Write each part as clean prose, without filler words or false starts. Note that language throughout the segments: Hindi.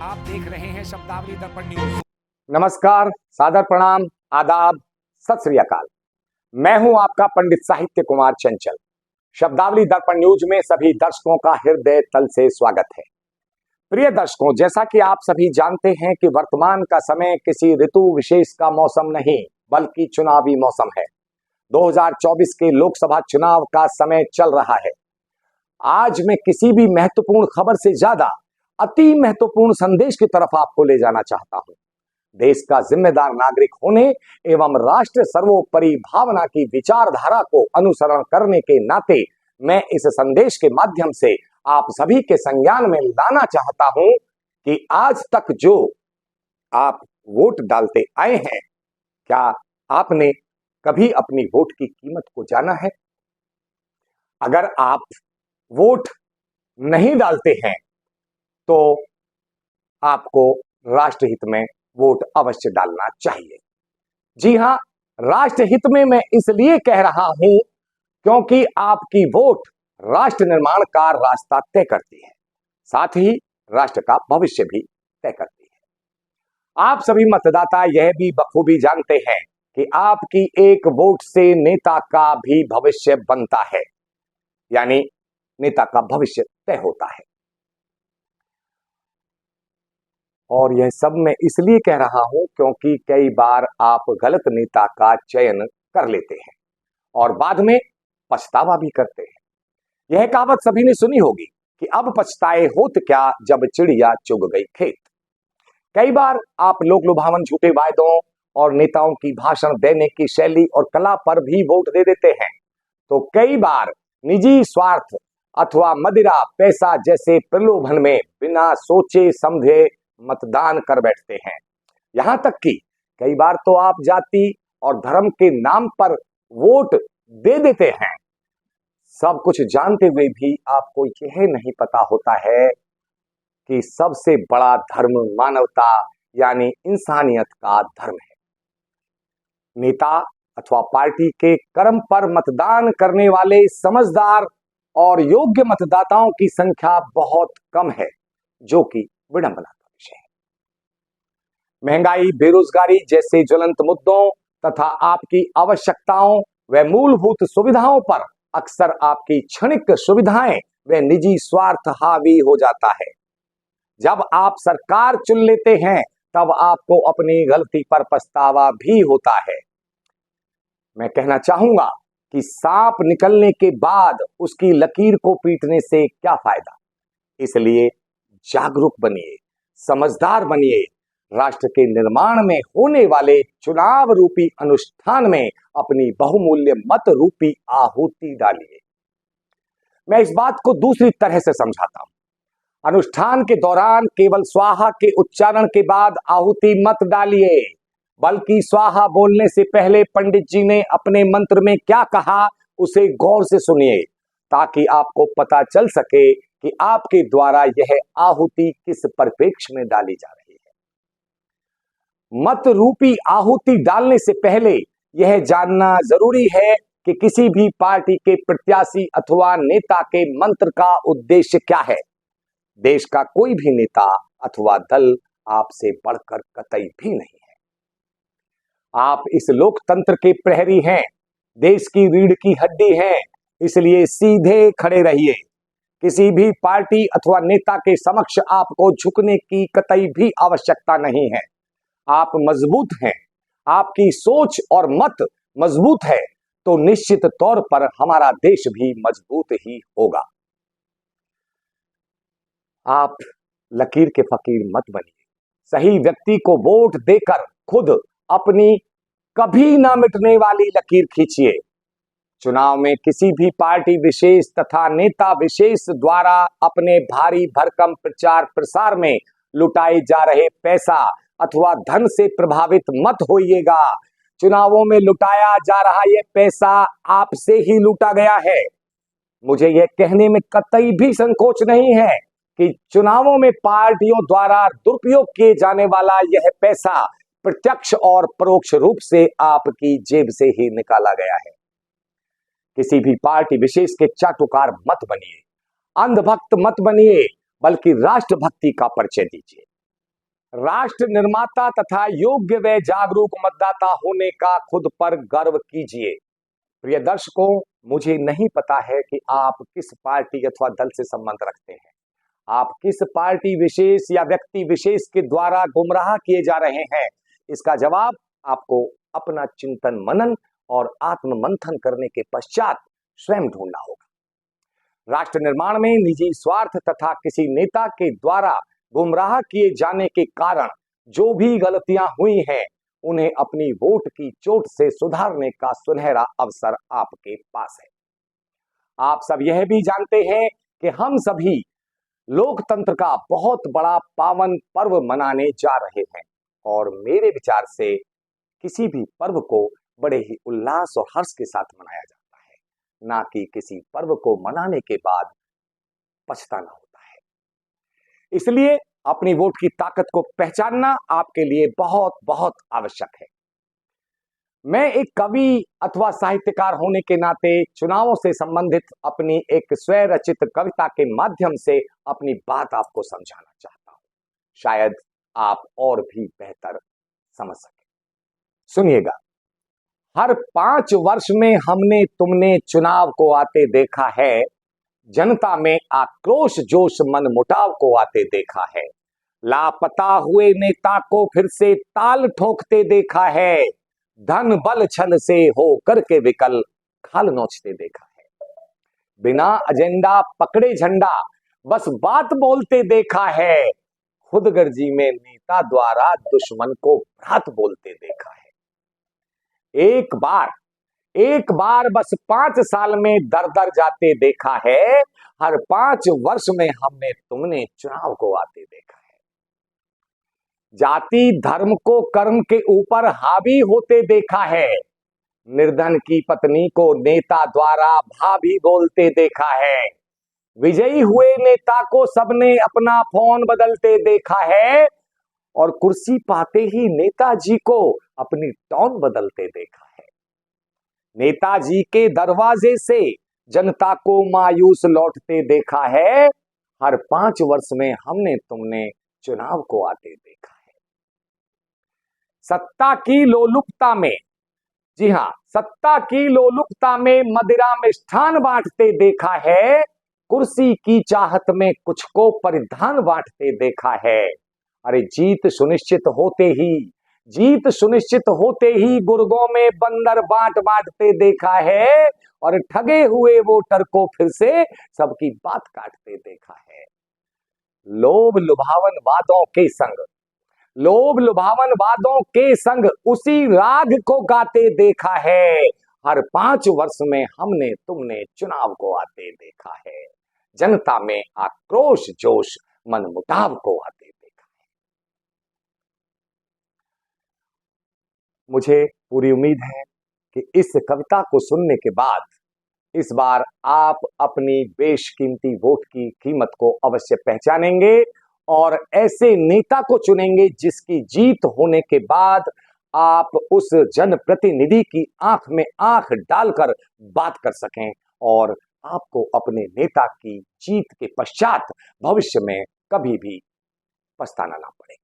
आप देख रहे हैं शब्दावली दर्पण न्यूज। नमस्कार, सादर प्रणाम, आदाब, सत श्री अकाल। मैं हूं आपका पंडित साहित्य कुमार चंचल। शब्दावली दर्पण न्यूज में सभी दर्शकों का हृदय तल से स्वागत है। प्रिय दर्शकों, जैसा कि आप सभी जानते हैं कि वर्तमान का समय किसी ऋतु विशेष का मौसम नहीं बल्कि चुनावी मौसम है। 2024 के लोकसभा चुनाव का समय चल रहा है। आज मैं किसी भी महत्वपूर्ण खबर से ज्यादा अति महत्वपूर्ण संदेश की तरफ आपको ले जाना चाहता हूं। देश का जिम्मेदार नागरिक होने एवं राष्ट्र सर्वोपरि भावना की विचारधारा को अनुसरण करने के नाते मैं इस संदेश के माध्यम से आप सभी के संज्ञान में लाना चाहता हूं कि आज तक जो आप वोट डालते आए हैं, क्या आपने कभी अपनी वोट की कीमत को जाना है? अगर आप वोट नहीं डालते हैं तो आपको राष्ट्रहित में वोट अवश्य डालना चाहिए। जी हां, राष्ट्रहित में मैं इसलिए कह रहा हूं क्योंकि आपकी वोट राष्ट्र निर्माण का रास्ता तय करती है, साथ ही राष्ट्र का भविष्य भी तय करती है। आप सभी मतदाता यह भी बखूबी जानते हैं कि आपकी एक वोट से नेता का भी भविष्य बनता है, यानी नेता का भविष्य तय होता है। और यह सब मैं इसलिए कह रहा हूं क्योंकि कई बार आप गलत नेता का चयन कर लेते हैं और बाद में पछतावा भी करते हैं। यह कहावत सभी ने सुनी होगी कि अब पछताए होत क्या जब चिड़िया चुग गई खेत। कई बार आप लोक लुभावन झूठे वायदों और नेताओं की भाषण देने की शैली और कला पर भी वोट दे देते हैं, तो कई बार निजी स्वार्थ अथवा मदिरा पैसा जैसे प्रलोभन में बिना सोचे समझे मतदान कर बैठते हैं। यहां तक कि कई बार तो आप जाति और धर्म के नाम पर वोट दे देते हैं। सब कुछ जानते हुए भी आपको यह नहीं पता होता है कि सबसे बड़ा धर्म मानवता यानी इंसानियत का धर्म है। नेता अथवा पार्टी के कर्म पर मतदान करने वाले समझदार और योग्य मतदाताओं की संख्या बहुत कम है, जो कि विडंबना का विषय है। महंगाई, बेरोजगारी जैसे ज्वलंत मुद्दों तथा आपकी आवश्यकताओं व मूलभूत सुविधाओं पर अक्सर आपकी क्षणिक सुविधाएं व निजी स्वार्थ हावी हो जाता है। जब आप सरकार चुन लेते हैं तब आपको अपनी गलती पर पछतावा भी होता है। मैं कहना चाहूंगा कि सांप निकलने के बाद उसकी लकीर को पीटने से क्या फायदा। इसलिए जागरूक बनिए, समझदार बनिए, राष्ट्र के निर्माण में होने वाले चुनाव रूपी अनुष्ठान में अपनी बहुमूल्य मत रूपी आहुति डालिए। मैं इस बात को दूसरी तरह से समझाता हूं। अनुष्ठान के दौरान केवल स्वाहा के उच्चारण के बाद आहुति मत डालिए, बल्कि स्वाहा बोलने से पहले पंडित जी ने अपने मंत्र में क्या कहा उसे गौर से सुनिए, ताकि आपको पता चल सके कि आपके द्वारा यह आहुति किस परिप्रेक्ष्य में डाली जा रही है। मत रूपी आहुति डालने से पहले यह जानना जरूरी है कि किसी भी पार्टी के प्रत्याशी अथवा नेता के मंत्र का उद्देश्य क्या है। देश का कोई भी नेता अथवा दल आपसे बढ़कर कतई भी नहीं है। आप इस लोकतंत्र के प्रहरी हैं, देश की रीढ़ की हड्डी हैं, इसलिए सीधे खड़े रहिए। किसी भी पार्टी अथवा नेता के समक्ष आपको झुकने की कतई भी आवश्यकता नहीं है। आप मजबूत हैं, आपकी सोच और मत मजबूत है तो निश्चित तौर पर हमारा देश भी मजबूत ही होगा। आप लकीर के फकीर मत बनिए। सही व्यक्ति को वोट देकर खुद अपनी कभी ना मिटने वाली लकीर खींचिए। चुनाव में किसी भी पार्टी विशेष तथा नेता विशेष द्वारा अपने भारी भरकम प्रचार प्रसार में लुटाए जा रहे पैसा अथवा धन से प्रभावित मत होइएगा। चुनावों में लुटाया जा रहा यह पैसा आपसे ही लूटा गया है। मुझे यह कहने में कतई भी संकोच नहीं है कि चुनावों में पार्टियों द्वारा दुरुपयोग किए जाने वाला यह पैसा प्रत्यक्ष और परोक्ष रूप से आपकी जेब से ही निकाला गया है। किसी भी पार्टी विशेष के चाटुकार मत बनिए, अंधभक्त मत बनिए, बल्कि राष्ट्रभक्ति का परिचय दीजिए। राष्ट्र निर्माता तथा योग्य व जागरूक मतदाता होने का खुद पर गर्व कीजिए। प्रिय दर्शकों, मुझे नहीं पता है कि आप किस पार्टी अथवा दल से संबंध रखते हैं, आप किस पार्टी विशेष या व्यक्ति विशेष के द्वारा गुमराह किए जा रहे हैं। इसका जवाब आपको अपना चिंतन मनन और आत्म मंथन करने के पश्चात स्वयं ढूंढना होगा। राष्ट्र निर्माण में निजी स्वार्थ तथा किसी नेता के द्वारा गुमराह किए जाने के कारण जो भी गलतियां हुई हैं, उन्हें अपनी वोट की चोट से सुधारने का सुनहरा अवसर आपके पास है। आप सब यह भी जानते हैं कि हम सभी लोकतंत्र का बहुत बड़ा पावन पर्व मनाने जा रहे हैं और मेरे विचार से किसी भी पर्व को बड़े ही उल्लास और हर्ष के साथ मनाया जाता है, ना कि किसी पर्व को मनाने के बाद पछताना होता है। इसलिए अपनी वोट की ताकत को पहचानना आपके लिए बहुत बहुत आवश्यक है। मैं एक कवि अथवा साहित्यकार होने के नाते चुनावों से संबंधित अपनी एक स्वरचित कविता के माध्यम से अपनी बात आपको समझाना चाहता हूं, शायद आप और भी बेहतर समझ सके। सुनिएगा। हर 5 वर्ष में हमने तुमने चुनाव को आते देखा है, जनता में आक्रोश जोश मन मुटाव को आते देखा है, लापता हुए नेता को फिर से ताल ठोकते देखा है, धन बल छल से हो करके विकल खाल नोचते देखा है, बिना एजेंडा पकड़े झंडा बस बात बोलते देखा है, खुदगर्जी में नेता द्वारा दुश्मन को भ्रात बोलते देखा है। एक बार बस 5 साल में दर दर जाते देखा है, हर 5 वर्ष में हमने तुमने चुनाव को आते देखा है। जाति धर्म को कर्म के ऊपर हावी होते देखा है, निर्धन की पत्नी को नेता द्वारा भाभी बोलते देखा है, विजयी हुए नेता को सबने अपना फोन बदलते देखा है और कुर्सी पाते ही नेताजी को अपनी टोन बदलते देखा है। नेताजी के दरवाजे से जनता को मायूस लौटते देखा है, हर 5 वर्ष में हमने तुमने चुनाव को आते देखा है। सत्ता की लोलुपता में, जी हां, सत्ता की लोलुपता में मदिरा मिष्ठान बांटते देखा है, कुर्सी की चाहत में कुछ को परिधान बांटते देखा है। अरे जीत सुनिश्चित होते ही गुर्गों में बंदर बांटते देखा है और ठगे हुए वोटर को फिर से सबकी बात काटते देखा है। लोभ लुभावन वादों के संग उसी राग को गाते देखा है, हर 5 वर्ष में हमने तुमने चुनाव को आते देखा है, जनता में आक्रोश जोश मन मुटाव को आते देखा है। मुझे पूरी उम्मीद है कि इस कविता को सुनने के बाद इस बार आप अपनी बेशकीमती वोट की कीमत को अवश्य पहचानेंगे और ऐसे नेता को चुनेंगे जिसकी जीत होने के बाद आप उस जनप्रतिनिधि की आंख में आंख डालकर बात कर सकें और आपको अपने नेता की जीत के पश्चात भविष्य में कभी भी पछताना ना पड़े।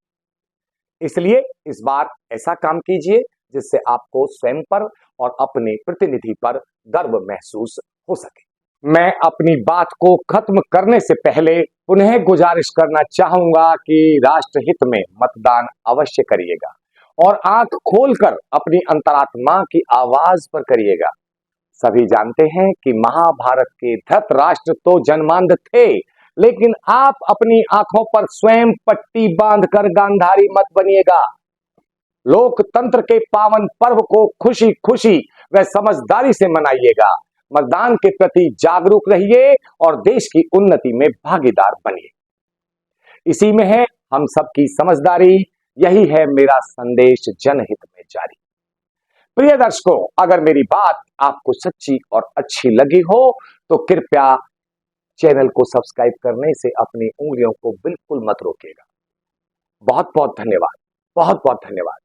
इसलिए इस बार ऐसा काम कीजिए जिससे आपको स्वयं पर और अपने प्रतिनिधि पर गर्व महसूस हो सके। मैं अपनी बात को खत्म करने से पहले पुनः गुजारिश करना चाहूंगा कि राष्ट्रहित में मतदान अवश्य करिएगा और आंख खोलकर अपनी अंतरात्मा की आवाज पर करिएगा। सभी जानते हैं कि महाभारत के धृतराष्ट्र तो जन्मांध थे, लेकिन आप अपनी आंखों पर स्वयं पट्टी बांधकर गांधारी मत बनिएगा। लोकतंत्र के पावन पर्व को खुशी खुशी व समझदारी से मनाइएगा। मतदान के प्रति जागरूक रहिए और देश की उन्नति में भागीदार बनिए। इसी में है हम सबकी समझदारी, यही है मेरा संदेश जनहित में जारी। प्रिय दर्शकों, अगर मेरी बात आपको सच्ची और अच्छी लगी हो तो कृपया चैनल को सब्सक्राइब करने से अपनी उंगलियों को बिल्कुल मत रोकिएगा। बहुत बहुत धन्यवाद, बहुत बहुत धन्यवाद।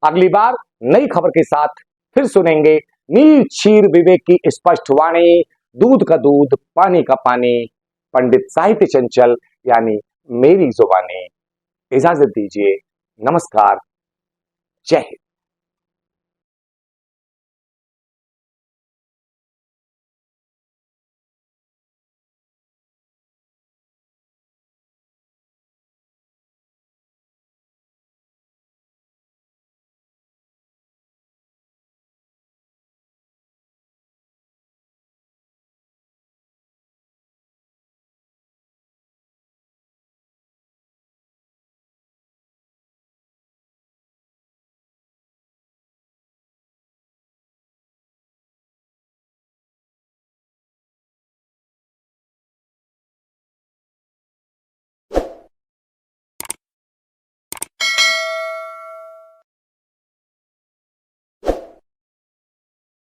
अगली बार नई खबर के साथ फिर सुनेंगे नीर क्षीर विवेक की स्पष्ट वाणी, दूध का दूध पानी का पानी, पंडित साहित्य चंचल यानी मेरी जुबानी। इजाजत दीजिए। नमस्कार, जय हिंद।